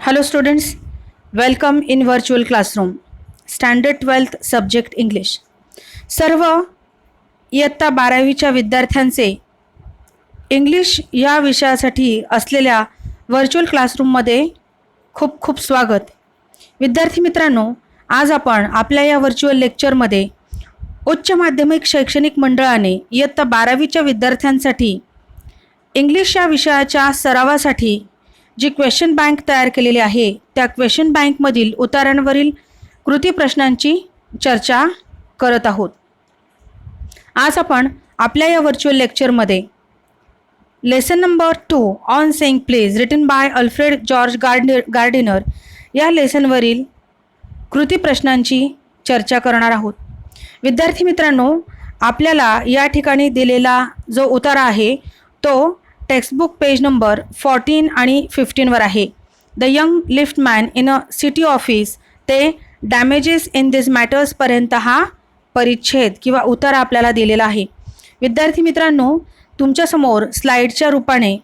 Hello students, welcome in virtual classroom. Standard 12th subject English. सर्व इयत्ता 12वीच्या विद्यार्थ्यांचे English या विषयासाठी असलेल्या व्हर्च्युअल क्लासरूममध्ये खूप खूप स्वागत. विद्यार्थी मित्रांनो, आज आपण आपल्या या व्हर्च्युअल लेक्चरमध्ये उच्च माध्यमिक शैक्षणिक मंडळाने इयत्ता 12वीच्या विद्यार्थ्यांसाठी इंग्लिश या विषयाच्या सरावासाठी जी क्वेश्चन बँक तयार केलेली आहे त्या क्वेश्चन बँकमधील उतारांवरील कृती प्रश्नांची चर्चा करत आहोत. आज आपण आपल्या या व्हर्च्युअल लेक्चरमध्ये lesson number 2 on saying please written by Alfred George Gardiner या लेसनवरील कृती प्रश्नांची चर्चा करणार आहोत. विद्यार्थी मित्रांनो, आपल्याला या ठिकाणी दिलेला जो उतारा आहे तो टेक्स्टबुक पेज नंबर 14 आणि 15 आहे. The young liftman in a city office ते डॅमेजेस इन दिस मॅटर्सपर्यंत हा परिच्छेद किंवा उतारा आपल्याला दिलेला आहे. विद्यार्थी मित्रांनो, तुमच्यासमोर स्लाईडच्या रूपाने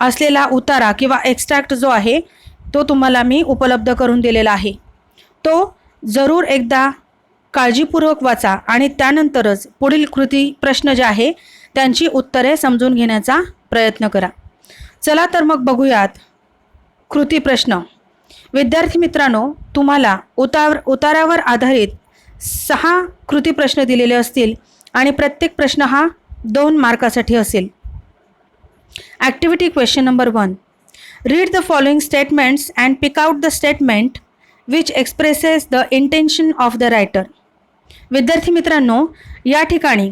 असलेला उतारा किंवा एक्स्ट्रॅक्ट जो आहे तो तुम्हाला मी उपलब्ध करून दिलेला आहे. तो जरूर एकदा काळजीपूर्वक वाचा आणि त्यानंतरच पुढील कृती प्रश्न जे आहे त्यांची उत्तरे समजून घेण्याचा प्रयत्न करा. चला तर मग बघूयात कृती प्रश्न. विद्यार्थी मित्रांनो, तुम्हाला उतारावर आधारित 6 कृती प्रश्न दिलेले असतील आणि प्रत्येक प्रश्न हा 2 मार्कासाठी असेल. Activity question number 1. Read the following statements and pick out the statement which expresses the intention of the writer. विद्यार्थी मित्रांनो, या ठिकाणी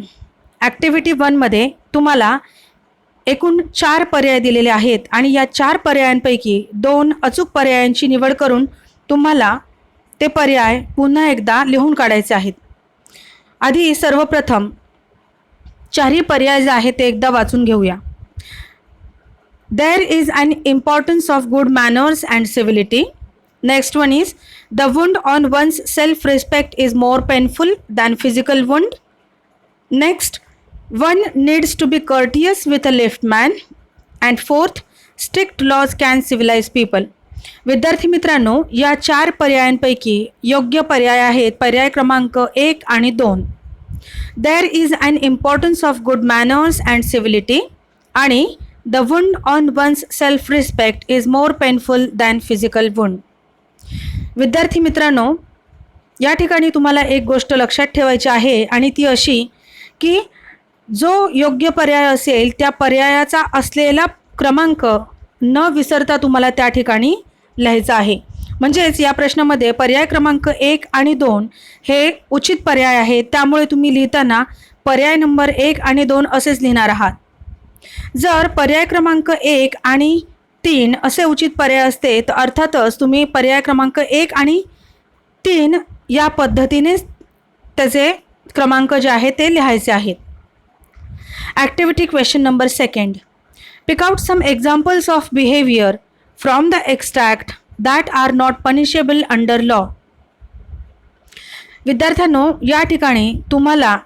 ॲक्टिव्हिटी 1मध्ये तुम्हाला एकूण 4 पर्याय दिलेले आहेत आणि या 4 पर्यायांपैकी 2 अचूक पर्यायांची निवड करून तुम्हाला ते पर्याय पुन्हा एकदा लिहून काढायचे आहेत. आधी सर्वप्रथम 4 पर्याय जे आहेत ते एकदा वाचून घेऊया. There is an importance of good manners and civility. Next one is the wound on one's self respect is more painful than physical wound. Next, one needs to be courteous with a liftman. and fourth, strict laws can civilize people. विद्यार्थी मित्रांनो, या 4 पर्यायांपैकी योग्य पर्याय आहेत पर्याय क्रमांक 1 आणि 2. There is an importance of good manners and civility आणि the wound on one's self-respect is more painful than physical wound. विद्यार्थी मित्रांनो, या ठिकाणी तुम्हाला एक गोष्ट लक्षात ठेवायची आहे आणि ती अशी की जो योग्य पर्याय असेल त्या पर्यायाचा असलेला क्रमांक न विसरता तुम्हाला त्या ठिकाणी लिहायचा आहे. म्हणजेच या प्रश्नामध्ये पर्याय क्रमांक 1 आणि 2 हे उचित पर्याय आहेत, त्यामुळे तुम्ही लिहिताना पर्याय नंबर 1 आणि 2 असेच लिहिणार आहात. जर पर्याय क्रमांक 1 आणि 3 असे उचित पर्याय असते तर अर्थातच तुम्ही पर्याय क्रमांक 1 आणि 3 या पद्धतीने त्याचे क्रमांक जे आहे ते लिहायचे आहेत. Activity question number 2. Pick out some examples of behavior from the extract that are not punishable under law. विद्यार्थ्यांनो, या ठिकाणी तुम्हाला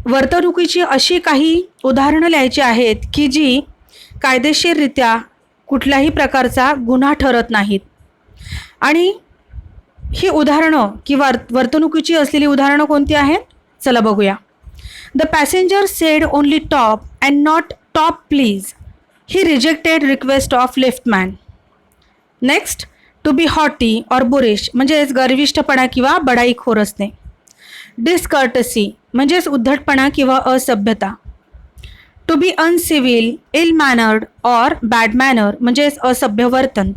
वर्तणुकीची अशी काही उदाहरणं लिहायची आहेत की जी कायदेशीररित्या कुठल्याही प्रकारचा गुन्हा ठरत नाहीत. आणि ही उदाहरणं किंवा वर्तणुकीची असलेली उदाहरणं कोणती आहेत चला बघूया. The passenger said only top and not top please. He rejected request of liftman. Next, to be haughty or boorish म्हणजेच गर्विष्ठपणा किंवा बडाईखोर असणे. Discourtesy म्हणजेच उद्धटपणा किंवा असभ्यता. To be uncivil, ill mannered or bad manner म्हणजेच असभ्य वर्तन.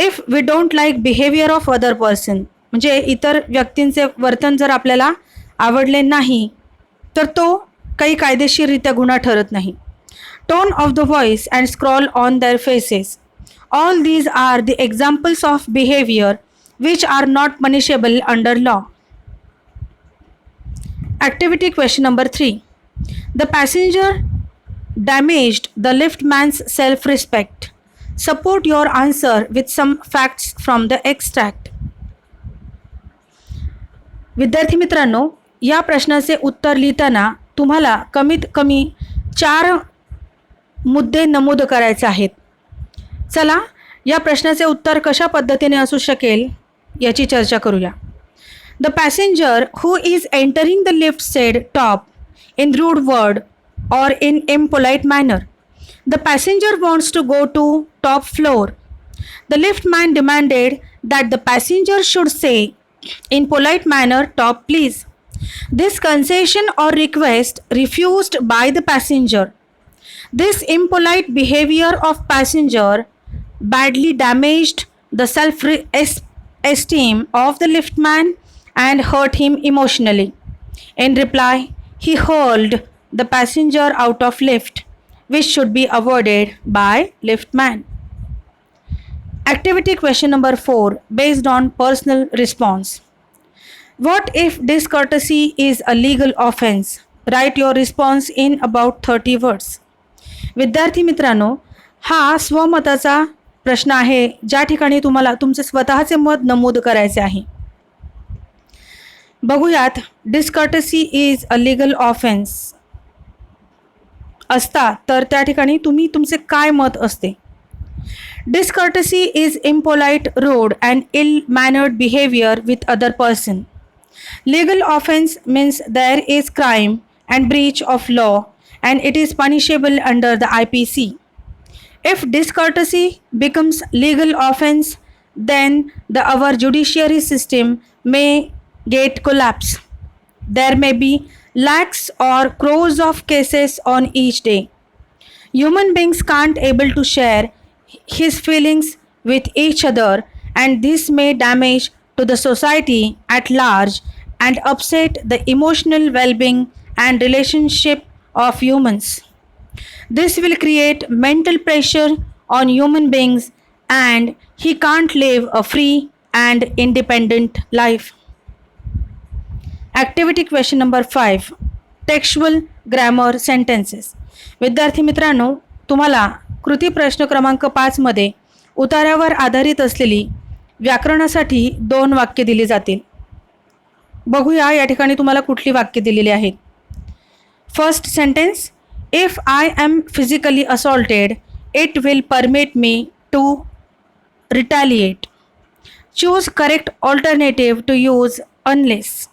If we don't like behavior of other person म्हणजे इतर व्यक्तींचे वर्तन जर आपल्याला आवडले नाही तर तो काही कायदेशीररित्या गुन्हा ठरत नाही. Tone of the voice and scroll on their faces. All these are the examples of behaviour which are not punishable under law. Activity question number 3. The passenger damaged the liftman's self respect. Support your answer with some facts from the extract. विद्यार्थी मित्रांनो, या प्रश्नाचे उत्तर लिहिताना तुम्हाला कमीत कमी 4 मुद्दे नमूद करायचे आहेत. चला या प्रश्नाचे उत्तर कशा पद्धतीने असू शकेल याची चर्चा करूया. The passenger who is entering the lift sed top in rude word or in impolite manner. The passenger wants to go to top floor. The liftman demanded that the passenger should say in polite manner, top please. This concession or request refused by the passenger. This impolite behavior of passenger badly damaged the self-esteem of the liftman and hurt him emotionally. In reply, he hurled the passenger out of lift, which should be avoided by liftman. Activity question number 4 based on personal response. What if discourtesy is a legal offense? Write your response in about 30 words. विद्यार्थी मित्रांनो, हा स्वमताचा प्रश्न आहे ज्या ठिकाणी तुम्हाला तुमचे स्वतःचे मत नमूद करायचे आहे. बघूयात. Discourtesy is a legal offence असता तर त्या ठिकाणी तुम्ही तुमचे काय मत असते. Discourtesy is impolite rude and ill mannered behaviour with other person. Legal offence means there is crime and breach of law and it is punishable under the IPC. If discourtesy becomes legal offense, then our judiciary system may get collapse. There may be lakhs or crores of cases on each day. Human beings can't able to share his feelings with each other, and this may damage to the society at large and upset the emotional well-being and relationship of humans. This will create mental pressure on human beings and he can't live a free and independent life. Activity question number 5 textual grammar sentences. विद्यार्थी मित्रांनो, तुम्हाला कृती प्रश्न क्रमांक 5 मध्ये उतार्यावर आधारित असलेली व्याकरणासाठी 2 वाक्य दिली जातील. बघूया या ठिकाणी तुम्हाला कुठली वाक्य दिलेली आहेत. First sentence, if I am physically assaulted it will permit me to retaliate. Choose correct alternative to use unless.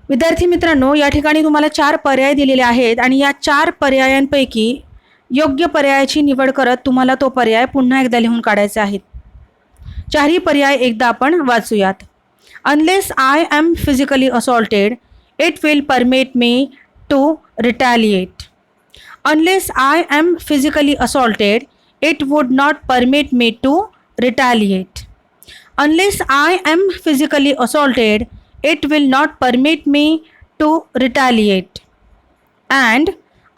विद्यार्थी मित्रांनो, या ठिकाणी तुम्हाला 4 पर्याय दिलेले आहेत आणि या 4 पर्यायांपैकी योग्य पर्यायाची निवड करत तुम्हाला तो पर्याय पुन्हा एकदा लिहून काढायचा आहे. 4ही पर्याय एकदा आपण वाचूयात. Unless I am physically assaulted it will permit me to retaliate. Unless I am physically assaulted it would not permit me to retaliate. Unless I am physically assaulted it will not permit me to retaliate. And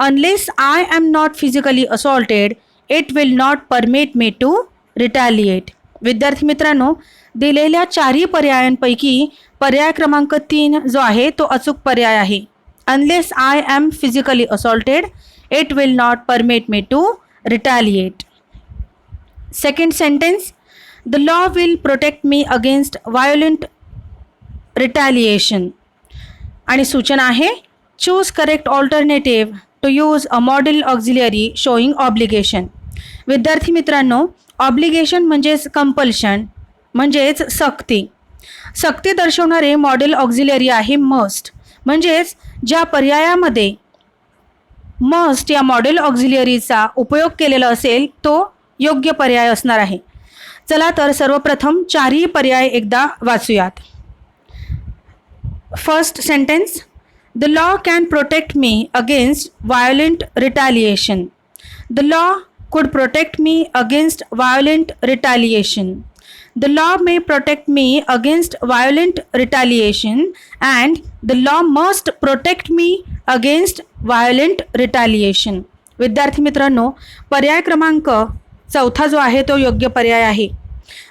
unless I am not physically assaulted it will not permit me to retaliate. विद्यार्थी मित्रांनो, दिलेल्या 4ही पर्यायांपैकी पर्याय क्रमांक 3 जो आहे तो अचूक पर्याय आहे. Unless I am physically assaulted it will not permit me to retaliate. Second sentence, the law will protect me against violent रिटॅलिएशन. आणि सूचना आहे, choose correct alternative to use a modal auxiliary showing obligation. विद्यार्थी मित्रांनो, obligation म्हणजेच compulsion म्हणजेच सक्ती. सक्ती दर्शवणारे मॉडेल ऑक्झिलरी आहे मस्ट. म्हणजेच ज्या पर्यायामध्ये मस्ट या मॉडेल ऑक्झिलरीचा उपयोग केलेला असेल तो योग्य पर्याय असणार आहे. चला तर सर्वप्रथम 4ही पर्याय एकदा वाचूयात. First sentence, the law can protect me against violent retaliation. The law could protect me against violent retaliation. The law may protect me against violent retaliation and the law must protect me against violent retaliation. विद्यार्थी मित्रांनो, पर्याय क्रमांक 4 जो आहे तो योग्य पर्याय आहे.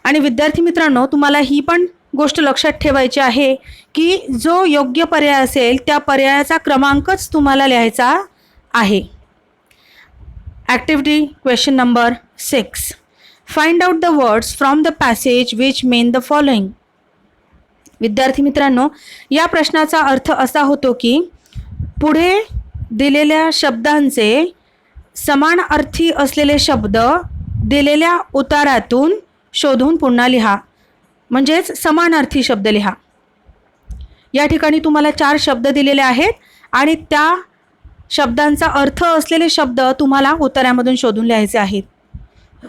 आणि विद्यार्थी मित्रांनो, तुम्हाला ही पण गोष्ट लक्षात ठेवायची आहे की जो योग्य पर्याय असेल त्या पर्यायाचा क्रमांकच तुम्हाला लिहायचा आहे. Activity question number 6, find out the words from the passage which mean the following. विद्यार्थी मित्रांनो, या प्रश्नाचा अर्थ असा होतो की पुढे दिलेल्या शब्दांचे समान अर्थी असलेले शब्द दिलेल्या उतारातून शोधून पुन्हा लिहा, म्हणजेच समानार्थी शब्द लिहा. या ठिकाणी तुम्हाला 4 शब्द दिलेले आहेत आणि त्या शब्दांचा अर्थ असलेले शब्द तुम्हाला उत्तरामधून शोधून लिहायचे आहेत.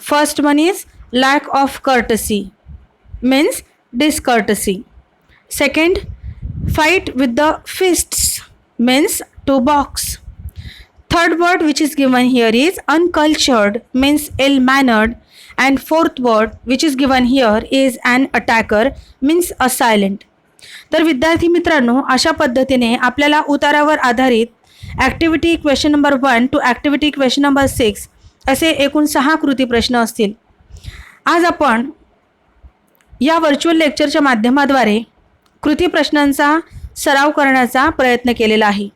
First one is lack of courtesy means discourtesy. Second, fight with the fists means to box. Third word which is given here is uncultured means ill-mannered, and fourth word which is given here is an attacker means a silent. तर विद्यार्थी मित्रांनो, अशा पद्धतीने आपल्याला उतारावर आधारित activity question number 1 two activity question number 6 असे एकूण 6 कृती प्रश्न असतील. आज आपण या व्हर्च्युअल लेक्चरच्या माध्यमाद्वारे कृती प्रश्नांचा सराव करण्याचा प्रयत्न केलेला आहे.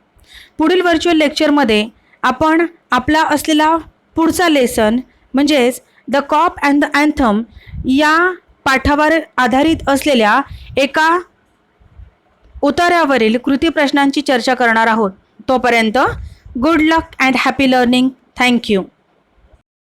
पुढील व्हर्च्युअल लेक्चरमध्ये आपण आपला असलेला पुढचा लेसन म्हणजेच the cop and the anthem या पाठावर आधारित असलेल्या एका उतार्यावरील कृती प्रश्नांची चर्चा करणार आहोत. तोपर्यंत good luck and happy learning. Thank you.